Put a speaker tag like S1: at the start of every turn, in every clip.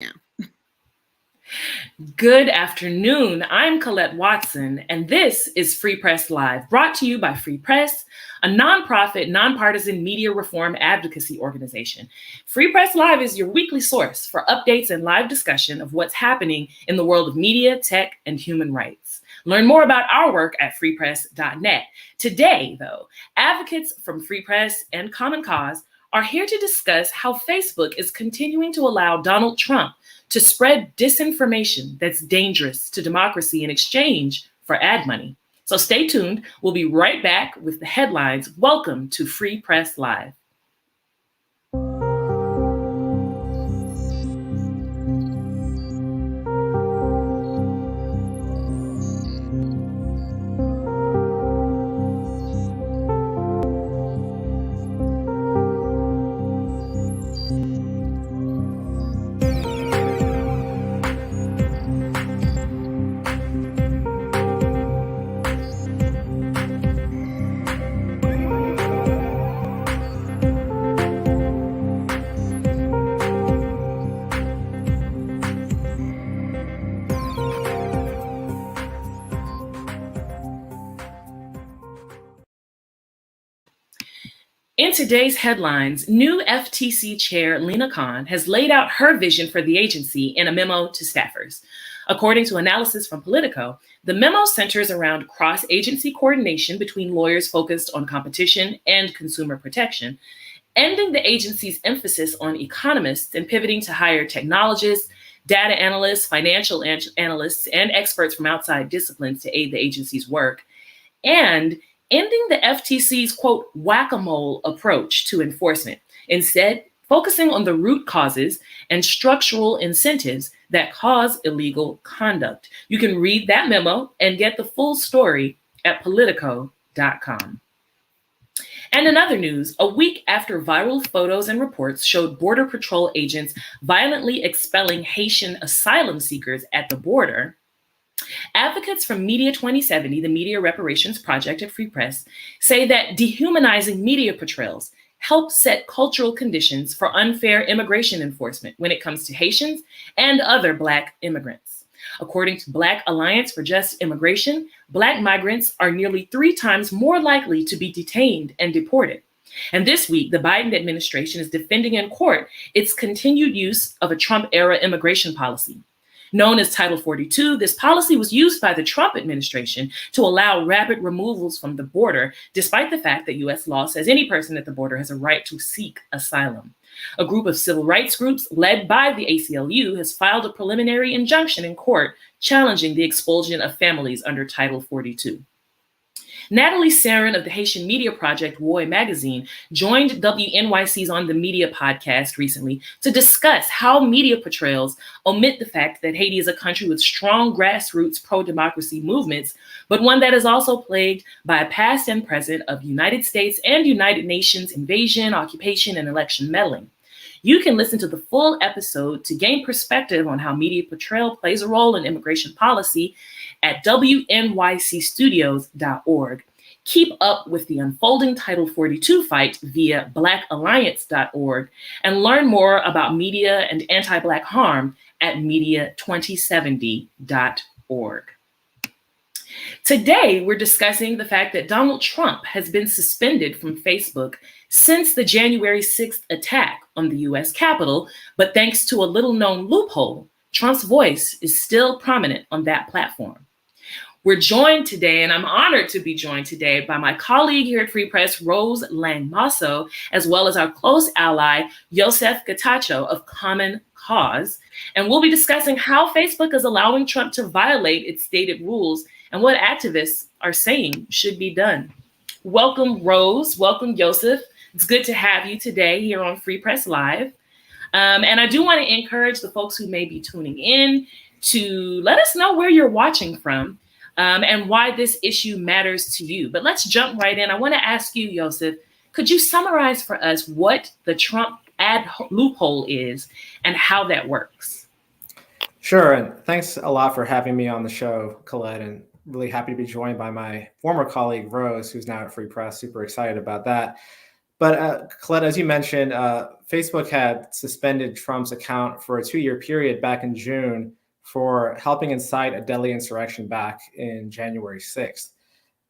S1: Yeah.
S2: Good afternoon. I'm Colette Watson, and this is Free Press Live, brought to you by Free Press, a nonprofit, nonpartisan media reform advocacy organization. Free Press Live is your weekly source for updates and live discussion of what's happening in the world of media, tech, and human rights. Learn more about our work at freepress.net. Today, though, advocates from Free Press and Common Cause are here to discuss how Facebook is continuing to allow Donald Trump to spread disinformation that's dangerous to democracy in exchange for ad money. So stay tuned. We'll be right back with the headlines. Welcome to Free Press Live. In today's headlines, new FTC Chair Lina Khan has laid out her vision for the agency in a memo to staffers. According to analysis from Politico, the memo centers around cross-agency coordination between lawyers focused on competition and consumer protection, ending the agency's emphasis on economists and pivoting to hire technologists, data analysts, financial analysts, and experts from outside disciplines to aid the agency's work, and ending the FTC's, quote, whack-a-mole approach to enforcement, instead focusing on the root causes and structural incentives that cause illegal conduct. You can read that memo and get the full story at politico.com. And in other news, a week after viral photos and reports showed Border Patrol agents violently expelling Haitian asylum seekers at the border, advocates from Media 2070, the Media Reparations Project at Free Press, say that dehumanizing media portrayals help set cultural conditions for unfair immigration enforcement when it comes to Haitians and other Black immigrants. According to Black Alliance for Just Immigration, Black migrants are nearly 3 times more likely to be detained and deported. And this week, the Biden administration is defending in court its continued use of a Trump-era immigration policy. Known as Title 42, this policy was used by the Trump administration to allow rapid removals from the border, despite the fact that U.S. law says any person at the border has a right to seek asylum. A group of civil rights groups led by the ACLU has filed a preliminary injunction in court challenging the expulsion of families under Title 42. Natalie Sarin of the Haitian media project Woy Magazine joined WNYC's On the Media podcast recently to discuss how media portrayals omit the fact that Haiti is a country with strong grassroots pro-democracy movements, but one that is also plagued by a past and present of United States and United Nations invasion, occupation, and election meddling. You can listen to the full episode to gain perspective on how media portrayal plays a role in immigration policy at wnycstudios.org. Keep up with the unfolding Title 42 fight via blackalliance.org and learn more about media and anti-Black harm at media2070.org. Today, we're discussing the fact that Donald Trump has been suspended from Facebook since the January 6th attack on the US Capitol, but thanks to a little-known loophole, Trump's voice is still prominent on that platform. We're joined today, and I'm honored to be joined today by my colleague here at Free Press, Rose Lang-Masso, as well as our close ally, Yosef Getachew of Common Cause. And we'll be discussing how Facebook is allowing Trump to violate its stated rules and what activists are saying should be done. Welcome, Rose. Welcome, Yosef. It's good to have you today here on Free Press Live. And I do want to encourage the folks who may be tuning in to let us know where you're watching from and why this issue matters to you. But let's jump right in. I want to ask you, Yosef, could you summarize for us what the Trump ad loophole is and how that works?
S3: Sure, and thanks a lot for having me on the show, Colette, and really happy to be joined by my former colleague, Rose, who's now at Free Press. Super excited about that. But Colette, as you mentioned, Facebook had suspended Trump's account for a 2-year period back in June for helping incite a deadly insurrection back in January 6th.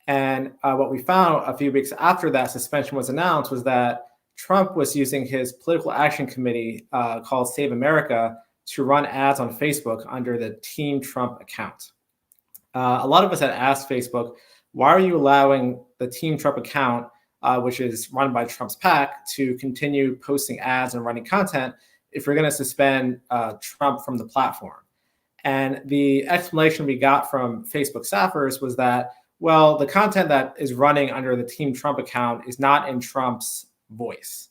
S3: And what we found a few weeks after that suspension was announced was that Trump was using his political action committee called Save America to run ads on Facebook under the Team Trump account. A lot of us had asked Facebook, why are you allowing the Team Trump account, which is run by Trump's PAC, to continue posting ads and running content if you're going to suspend Trump from the platform? And the explanation we got from Facebook staffers was that, well, the content that is running under the Team Trump account is not in Trump's voice.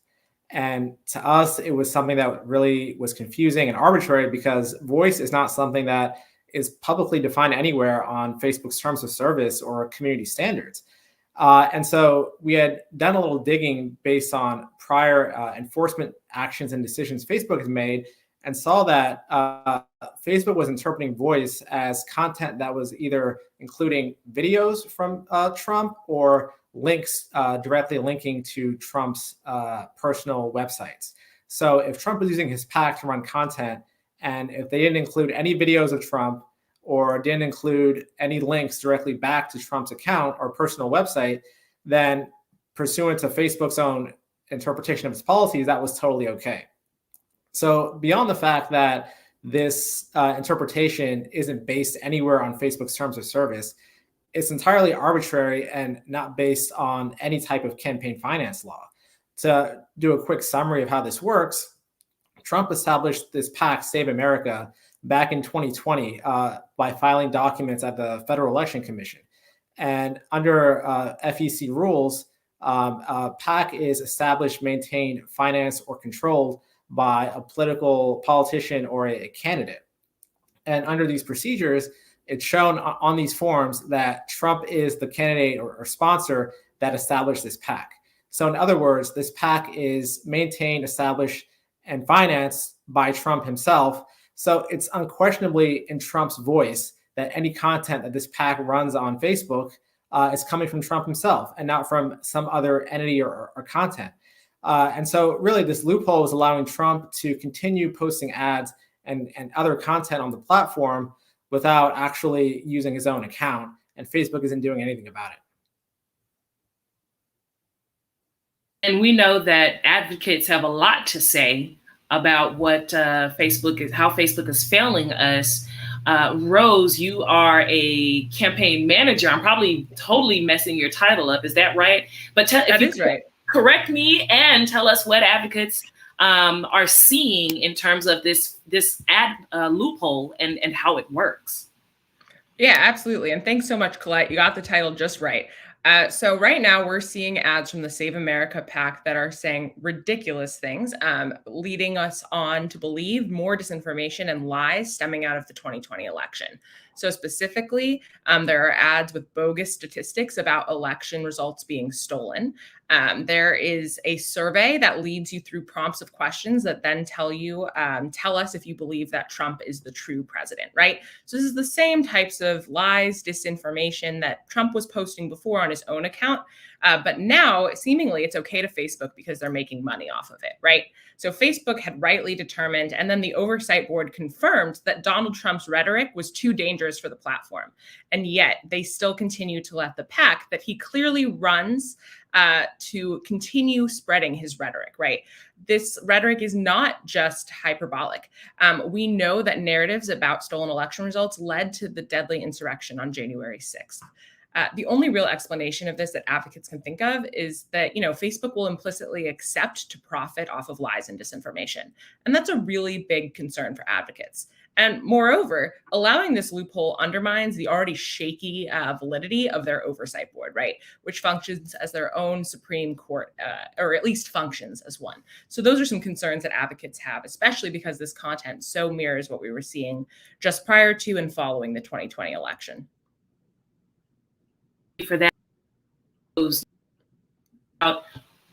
S3: And to us, it was something that really was confusing and arbitrary because voice is not something that is publicly defined anywhere on Facebook's terms of service or community standards. And so we had done a little digging based on prior enforcement actions and decisions Facebook has made and saw that Facebook was interpreting voice as content that was either including videos from Trump or links directly linking to Trump's personal websites. So if Trump was using his PAC to run content, and if they didn't include any videos of Trump or didn't include any links directly back to Trump's account or personal website, then pursuant to Facebook's own interpretation of its policies, that was totally okay. So beyond the fact that this interpretation isn't based anywhere on Facebook's terms of service, it's entirely arbitrary and not based on any type of campaign finance law. To do a quick summary of how this works, Trump established this PAC, Save America, back in 2020 by filing documents at the Federal Election Commission. And under FEC rules, PAC is established, maintained, financed, or controlled by a politician or a candidate. And under these procedures, it's shown on these forms that Trump is the candidate or sponsor that established this PAC. So in other words, this PAC is maintained, established, and financed by Trump himself. So it's unquestionably in Trump's voice that any content that this PAC runs on Facebook is coming from Trump himself and not from some other entity or content. And so really this loophole is allowing Trump to continue posting ads and other content on the platform without actually using his own account. And Facebook isn't doing anything about it.
S2: And we know that advocates have a lot to say about what Facebook is, how Facebook is failing us. Rose, you are a campaign manager. I'm probably totally messing your title up. Is that right? But
S1: that is right.
S2: Correct me and tell us what advocates are seeing in terms of this ad loophole and how it works.
S1: Yeah, absolutely. And thanks so much, Colette. You got the title just right. So right now we're seeing ads from the Save America PAC that are saying ridiculous things, leading us on to believe more disinformation and lies stemming out of the 2020 election. So specifically, there are ads with bogus statistics about election results being stolen. There is a survey that leads you through prompts of questions that then tell us if you believe that Trump is the true president, right? So this is the same types of lies, disinformation that Trump was posting before on his own account. But now seemingly it's okay to Facebook because they're making money off of it, right? So Facebook had rightly determined, and then the oversight board confirmed that Donald Trump's rhetoric was too dangerous for the platform. And yet they still continue to let the PAC that he clearly runs to continue spreading his rhetoric, right? This rhetoric is not just hyperbolic. We know that narratives about stolen election results led to the deadly insurrection on January 6th. The only real explanation of this that advocates can think of is that, Facebook will implicitly accept to profit off of lies and disinformation. And that's a really big concern for advocates. And moreover, allowing this loophole undermines the already shaky validity of their oversight board, right? Which functions as their own Supreme Court, or at least functions as one. So those are some concerns that advocates have, especially because this content so mirrors what we were seeing just prior to and following the 2020 election.
S2: For that,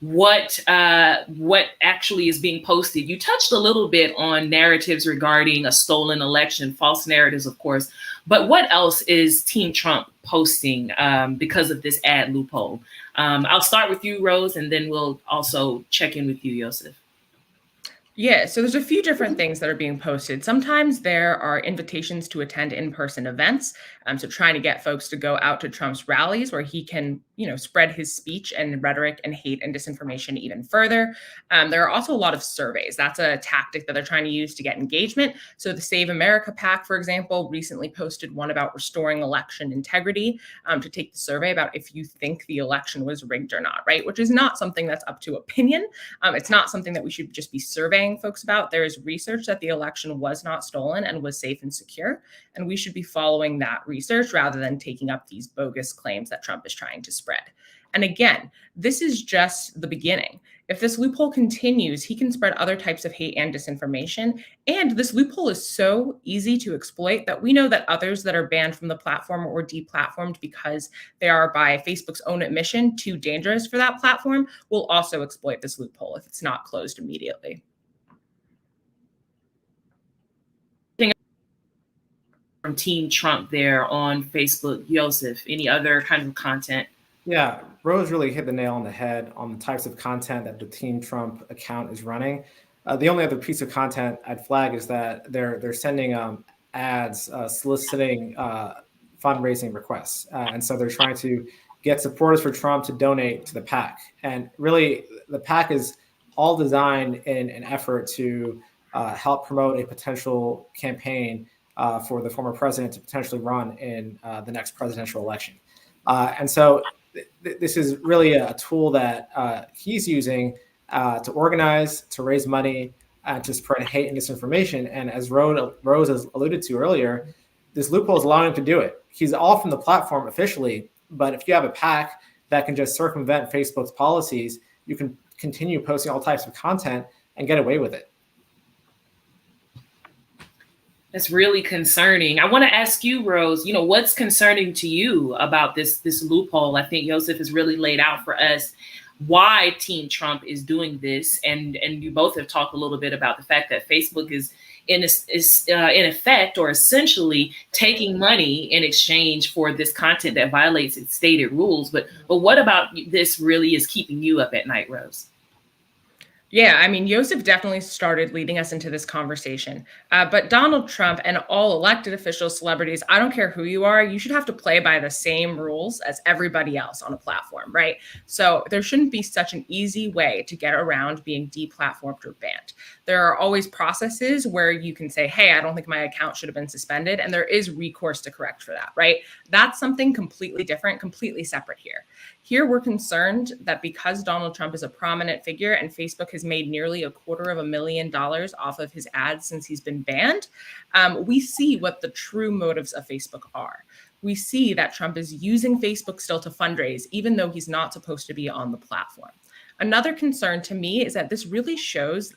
S2: what actually is being posted. You touched a little bit on narratives regarding a stolen election, false narratives, of course. But what else is Team Trump posting because of this ad loophole? I'll start with you, Rose, and then we'll also check in with you, Joseph.
S1: Yeah, so there's a few different things that are being posted. Sometimes there are invitations to attend in-person events. So trying to get folks to go out to Trump's rallies where he can, spread his speech and rhetoric and hate and disinformation even further. There are also a lot of surveys. That's a tactic that they're trying to use to get engagement. So the Save America PAC, for example, recently posted one about restoring election integrity to take the survey about if you think the election was rigged or not, right? Which is not something that's up to opinion. It's not something that we should just be surveying folks about. There is research that the election was not stolen and was safe and secure, and we should be following that research rather than taking up these bogus claims that Trump is trying to spread. And again, this is just the beginning. If this loophole continues, he can spread other types of hate and disinformation. And this loophole is so easy to exploit that we know that others that are banned from the platform or deplatformed because they are, by Facebook's own admission, too dangerous for that platform will also exploit this loophole if it's not closed immediately.
S2: From Team Trump there on Facebook, Joseph, any other kind of content?
S3: Yeah, Rose really hit the nail on the head on the types of content that the Team Trump account is running. The only other piece of content I'd flag is that they're sending ads soliciting fundraising requests, and so they're trying to get supporters for Trump to donate to the PAC. And really, the PAC is all designed in an effort to help promote a potential campaign for the former president to potentially run in the next presidential election. And so this is really a tool that he's using to organize, to raise money, to spread hate and disinformation. And as Rose has alluded to earlier, this loophole is allowing him to do it. He's off from the platform officially, but if you have a PAC that can just circumvent Facebook's policies, you can continue posting all types of content and get away with it.
S2: That's really concerning. I want to ask you, Rose, what's concerning to you about this loophole? I think Joseph has really laid out for us why Team Trump is doing this. And you both have talked a little bit about the fact that Facebook is in effect or essentially taking money in exchange for this content that violates its stated rules. But what about this really is keeping you up at night, Rose?
S1: Yeah, I mean, Joseph definitely started leading us into this conversation. But Donald Trump and all elected officials, celebrities, I don't care who you are, you should have to play by the same rules as everybody else on a platform, right? So there shouldn't be such an easy way to get around being deplatformed or banned. There are always processes where you can say, hey, I don't think my account should have been suspended. And there is recourse to correct for that, right? That's something completely different, completely separate here. Here, we're concerned that because Donald Trump is a prominent figure and Facebook has made nearly $250,000 off of his ads since he's been banned, we see what the true motives of Facebook are. We see that Trump is using Facebook still to fundraise, even though he's not supposed to be on the platform. Another concern to me is that this really shows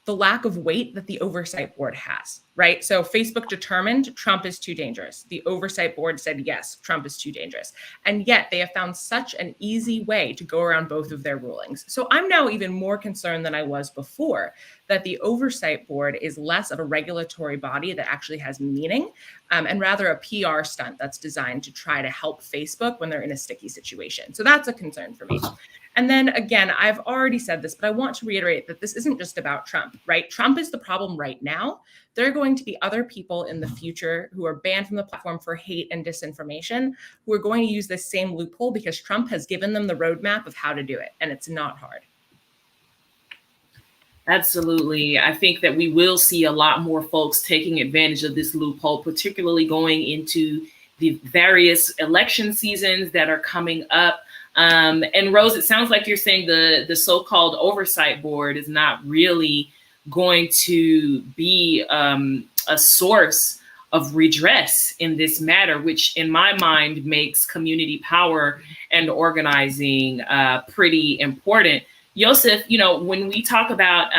S1: the lack of weight that the oversight board has, right? So Facebook determined Trump is too dangerous. The oversight board said, yes, Trump is too dangerous. And yet they have found such an easy way to go around both of their rulings. So I'm now even more concerned than I was before that the oversight board is less of a regulatory body that actually has meaning and rather a PR stunt that's designed to try to help Facebook when they're in a sticky situation. So that's a concern for me. And then again, I've already said this, but I want to reiterate that this isn't just about Trump, right? Trump is the problem right now. There are going to be other people in the future who are banned from the platform for hate and disinformation who are going to use this same loophole because Trump has given them the roadmap of how to do it. And it's not hard.
S2: Absolutely. I think that we will see a lot more folks taking advantage of this loophole, particularly going into the various election seasons that are coming up. And Rose, it sounds like you're saying the so-called oversight board is not really going to be a source of redress in this matter, which in my mind makes community power and organizing pretty important. Joseph, when we talk about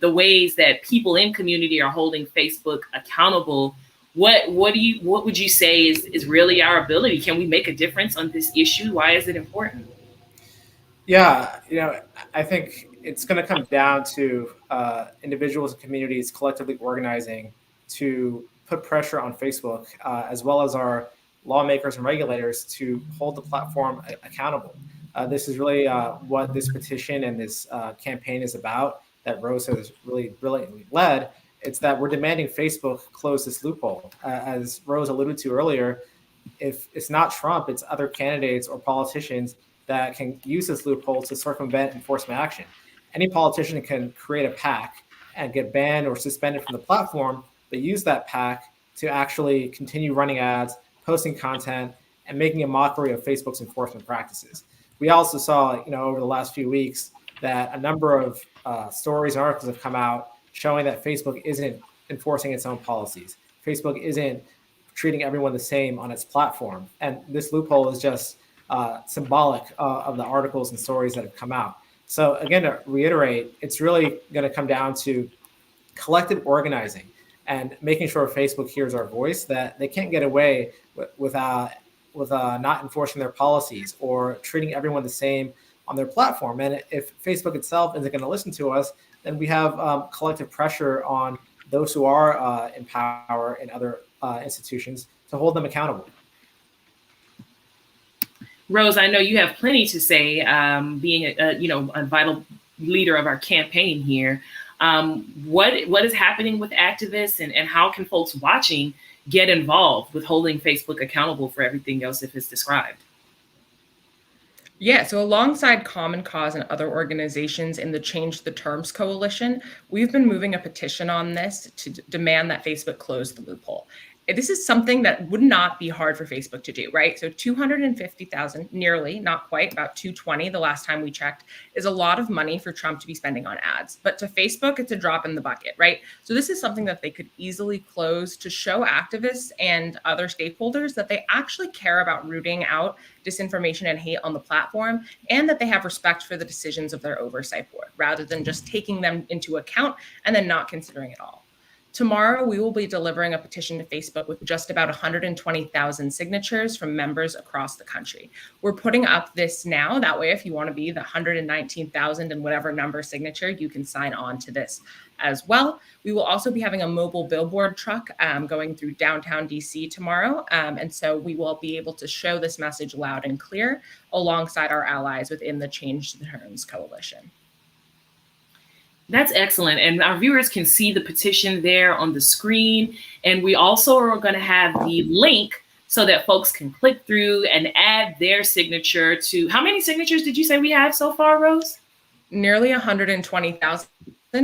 S2: the ways that people in community are holding Facebook accountable, what would you say is really our ability? Can we make a difference on this issue? Why is it important?
S3: Yeah, I think it's going to come down to individuals and communities collectively organizing to put pressure on Facebook, as well as our lawmakers and regulators to hold the platform accountable. This is really what this petition and this campaign is about, that Rose has really brilliantly led. It's that we're demanding Facebook close this loophole. As Rose alluded to earlier, if it's not Trump, it's other candidates or politicians that can use this loophole to circumvent enforcement action. Any politician can create a PAC and get banned or suspended from the platform, but use that PAC to actually continue running ads, posting content, and making a mockery of Facebook's enforcement practices. We also saw, over the last few weeks, that a number of stories and articles have come out showing that Facebook isn't enforcing its own policies. Facebook isn't treating everyone the same on its platform. And this loophole is just symbolic of the articles and stories that have come out. So again, to reiterate, it's really going to come down to collective organizing and making sure Facebook hears our voice, that they can't get away with not enforcing their policies or treating everyone the same on their platform. And if Facebook itself isn't going to listen to us, then we have collective pressure on those who are in power in other institutions to hold them accountable.
S2: Rose, I know you have plenty to say, being a vital leader of our campaign here. What is happening with activists, and how can folks watching get involved with holding Facebook accountable for everything Yosef has described?
S1: Yeah, so alongside Common Cause and other organizations in the Change the Terms Coalition, we've been moving a petition on this to demand that Facebook close the loophole. This is something that would not be hard for Facebook to do, right? So 250,000, nearly, not quite, about 220 the last time we checked, is a lot of money for Trump to be spending on ads. But to Facebook, it's a drop in the bucket, right? So this is something that they could easily close to show activists and other stakeholders that they actually care about rooting out disinformation and hate on the platform, and that they have respect for the decisions of their oversight board, rather than just taking them into account and then not considering it all. Tomorrow, we will be delivering a petition to Facebook with just about 120,000 signatures from members across the country. We're putting up this now. That way, if you want to be the 119,000 and whatever number signature, you can sign on to this as well. We will also be having a mobile billboard truck going through downtown DC tomorrow. And so we will be able to show this message loud and clear alongside our allies within the Change the Terms Coalition.
S2: That's excellent. And our viewers can see the petition there on the screen. And we also are going to have the link so that folks can click through and add their signature to, how many signatures did you say we have so far, Rose?
S1: Nearly 120,000,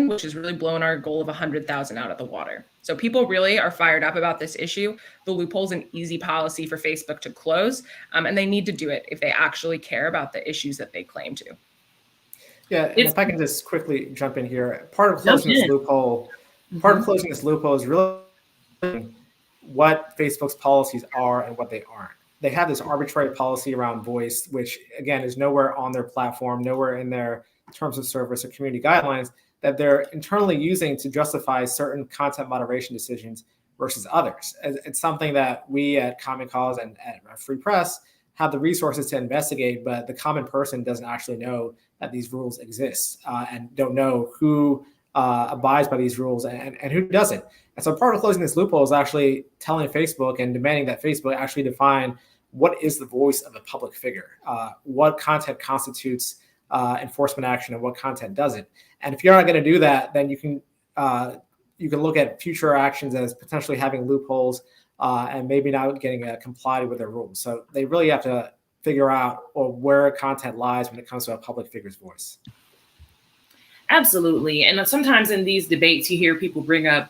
S1: which has really blown our goal of 100,000 out of the water. So people really are fired up about this issue. The loophole is an easy policy for Facebook to close, and they need to do it if they actually care about the issues that they claim to.
S3: Yeah, and if I can just quickly jump in here, part of closing this loophole is really what Facebook's policies are and what they aren't. They have this arbitrary policy around voice, which again is nowhere on their platform, nowhere in their terms of service or community guidelines, that they're internally using to justify certain content moderation decisions versus others. It's something that we at Common Cause and at Free Press have the resources to investigate, but the common person doesn't actually know that these rules exist and don't know who abides by these rules and who doesn't. And so part of closing this loophole is actually telling Facebook and demanding that Facebook actually define what is the voice of a public figure, what content constitutes enforcement action and what content doesn't. And if you're not going to do that, then you can look at future actions as potentially having loopholes and maybe not getting complied with their rules. So they really have to figure out where content lies when it comes to a public figure's voice.
S2: Absolutely. And sometimes in these debates, you hear people bring up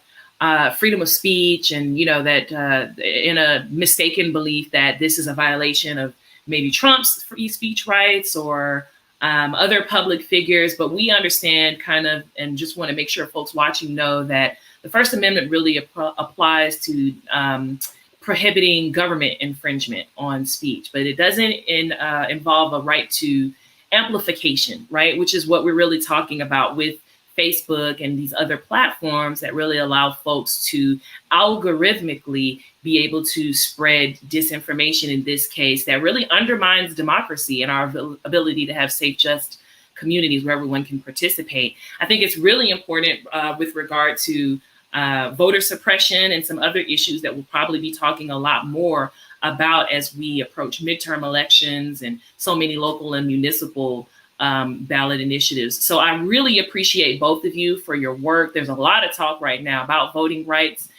S2: freedom of speech and, that in a mistaken belief that this is a violation of maybe Trump's free speech rights or other public figures. But we understand and just want to make sure folks watching know that the First Amendment really applies to prohibiting government infringement on speech, but it doesn't involve a right to amplification, right? Which is what we're really talking about with Facebook and these other platforms that really allow folks to algorithmically be able to spread disinformation in this case that really undermines democracy and our ability to have safe, just communities where everyone can participate. I think it's really important with regard to voter suppression and some other issues that we'll probably be talking a lot more about as we approach midterm elections and so many local and municipal ballot initiatives. So I really appreciate both of you for your work. There's a lot of talk right now about voting rights,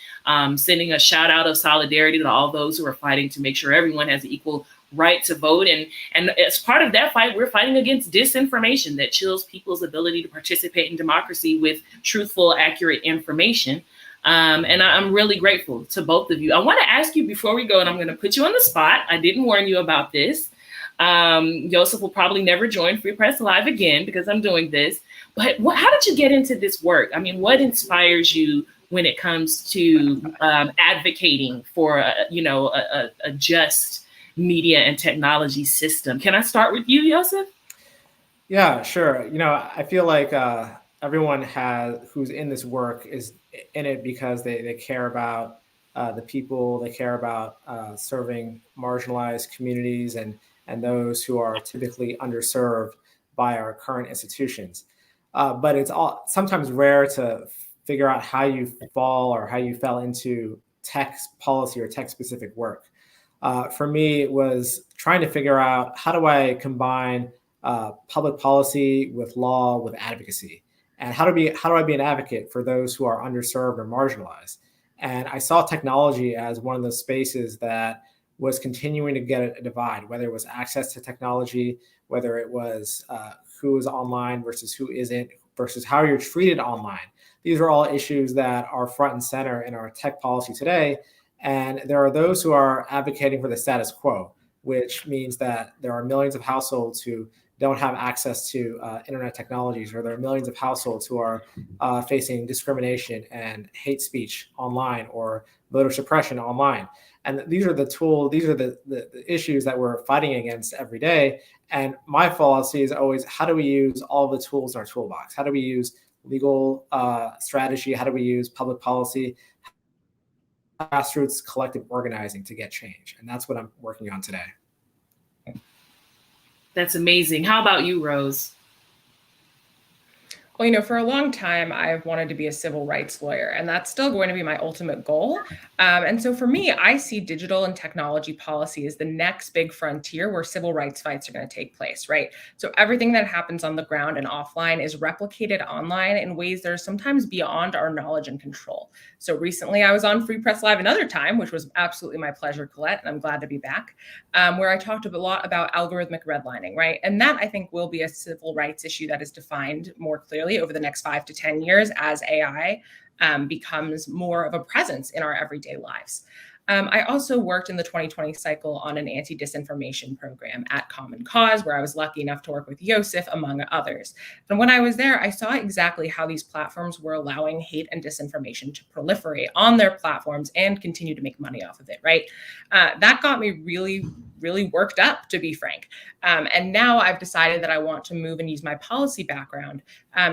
S2: sending a shout out of solidarity to all those who are fighting to make sure everyone has equal right to vote. And as part of that fight, we're fighting against disinformation that chills people's ability to participate in democracy with truthful, accurate information. And I'm really grateful to both of you. I want to ask you before we go, and I'm going to put you on the spot. I didn't warn you about this. Joseph will probably never join Free Press Live again because I'm doing this. But how did you get into this work? I mean, what inspires you when it comes to advocating for a just media and technology system? Can I start with you, Joseph?
S3: Yeah, sure. I feel like everyone who's in this work is in it because they care about the people, they care about serving marginalized communities and those who are typically underserved by our current institutions. But it's sometimes rare to figure out how you fall or how you fell into tech policy or tech specific work. For me, it was trying to figure out how do I combine public policy with law with advocacy, and how do I be an advocate for those who are underserved or marginalized. And I saw technology as one of those spaces that was continuing to get a divide, whether it was access to technology, whether it was who is online versus who isn't, versus how you're treated online. These are all issues that are front and center in our tech policy today. And there are those who are advocating for the status quo, which means that there are millions of households who don't have access to internet technologies, or there are millions of households who are facing discrimination and hate speech online or voter suppression online. And these are the issues that we're fighting against every day. And my philosophy is always, how do we use all the tools in our toolbox? How do we use legal strategy? How do we use public policy, grassroots collective organizing to get change? And that's what I'm working on today.
S2: That's amazing. How about you, Rose?
S1: Well, for a long time, I've wanted to be a civil rights lawyer, and that's still going to be my ultimate goal. And so for me, I see digital and technology policy as the next big frontier where civil rights fights are going to take place, right? So everything that happens on the ground and offline is replicated online in ways that are sometimes beyond our knowledge and control. So recently, I was on Free Press Live another time, which was absolutely my pleasure, Colette, and I'm glad to be back, where I talked a lot about algorithmic redlining, right? And that, I think, will be a civil rights issue that is defined more clearly over the next 5 to 10 years as AI becomes more of a presence in our everyday lives. I also worked in the 2020 cycle on an anti-disinformation program at Common Cause, where I was lucky enough to work with Joseph, among others. And when I was there, I saw exactly how these platforms were allowing hate and disinformation to proliferate on their platforms and continue to make money off of it, right? That got me really worked up, to be frank. And now I've decided that I want to move and use my policy background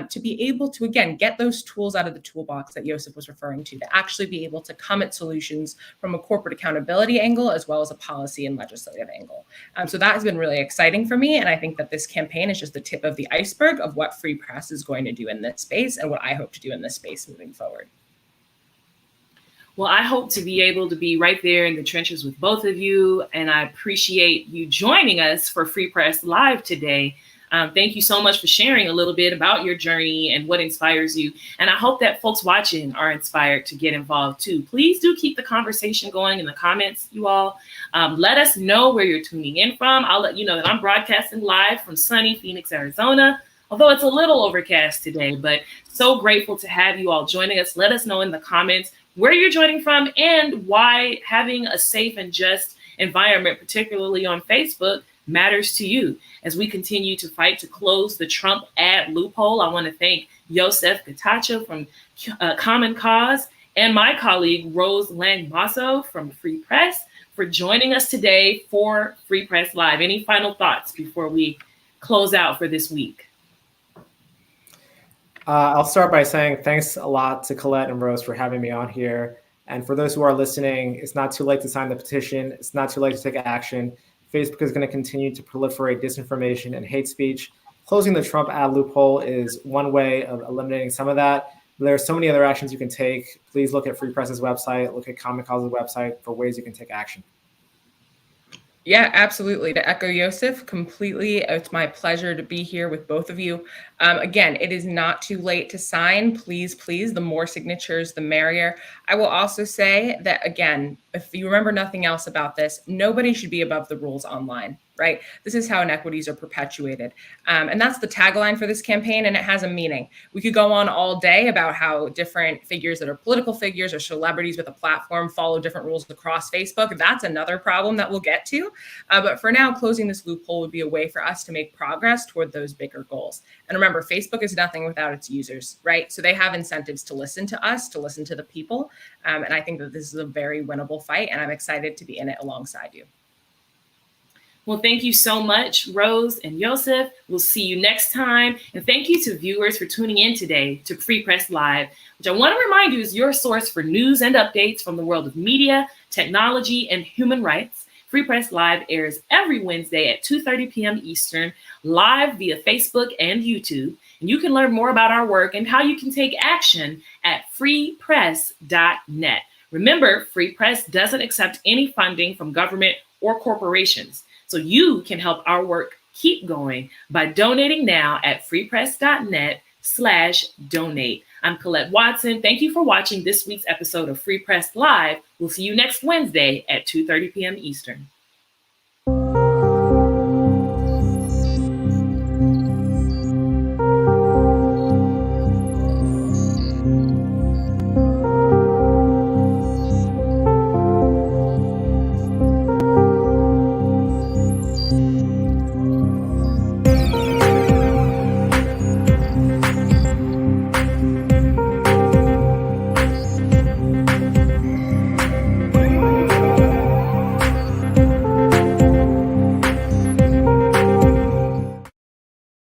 S1: to be able to, again, get those tools out of the toolbox that Joseph was referring to actually be able to come at solutions from a corporate accountability angle as well as a policy and legislative angle. So that has been really exciting for me. And I think that this campaign is just the tip of the iceberg of what Free Press is going to do in this space and what I hope to do in this space moving forward.
S2: Well, I hope to be able to be right there in the trenches with both of you. And I appreciate you joining us for Free Press Live today. Thank you so much for sharing a little bit about your journey and what inspires you. And I hope that folks watching are inspired to get involved too. Please do keep the conversation going in the comments, you all. Let us know where you're tuning in from. I'll let you know that I'm broadcasting live from sunny Phoenix, Arizona, although it's a little overcast today, but so grateful to have you all joining us. Let us know in the comments where you're joining from and why having a safe and just environment, particularly on Facebook, matters to you. As we continue to fight to close the Trump ad loophole, I want to thank Joseph Gatacho from Common Cause and my colleague Rose Lang-Basso from Free Press for joining us today for Free Press Live. Any final thoughts before we close out for this week?
S3: I'll start by saying thanks a lot to Colette and Rose for having me on here. And for those who are listening, it's not too late to sign the petition. It's not too late to take action. Facebook is going to continue to proliferate disinformation and hate speech. Closing the Trump ad loophole is one way of eliminating some of that. There are so many other actions you can take. Please look at Free Press's website, look at Common Cause's website for ways you can take action.
S1: Yeah, absolutely. To echo Yosef completely, it's my pleasure to be here with both of you. Again, it is not too late to sign. Please, please, the more signatures, the merrier. I will also say that, again, if you remember nothing else about this, nobody should be above the rules online, right? This is how inequities are perpetuated. And that's the tagline for this campaign, and it has a meaning. We could go on all day about how different figures that are political figures or celebrities with a platform follow different rules across Facebook. That's another problem that we'll get to. But for now, closing this loophole would be a way for us to make progress toward those bigger goals. And remember, Facebook is nothing without its users, right? So they have incentives to listen to us, to listen to the people. And I think that this is a very winnable fight, and I'm excited to be in it alongside you.
S2: Well, thank you so much, Rose and Yosef. We'll see you next time. And thank you to viewers for tuning in today to Free Press Live, which I want to remind you is your source for news and updates from the world of media, technology, and human rights. Free Press Live airs every Wednesday at 2:30 p.m. Eastern, live via Facebook and YouTube. And you can learn more about our work and how you can take action at freepress.net. Remember, Free Press doesn't accept any funding from government or corporations. So you can help our work keep going by donating now at freepress.net/donate. I'm Colette Watson. Thank you for watching this week's episode of Free Press Live. We'll see you next Wednesday at 2:30 p.m. Eastern.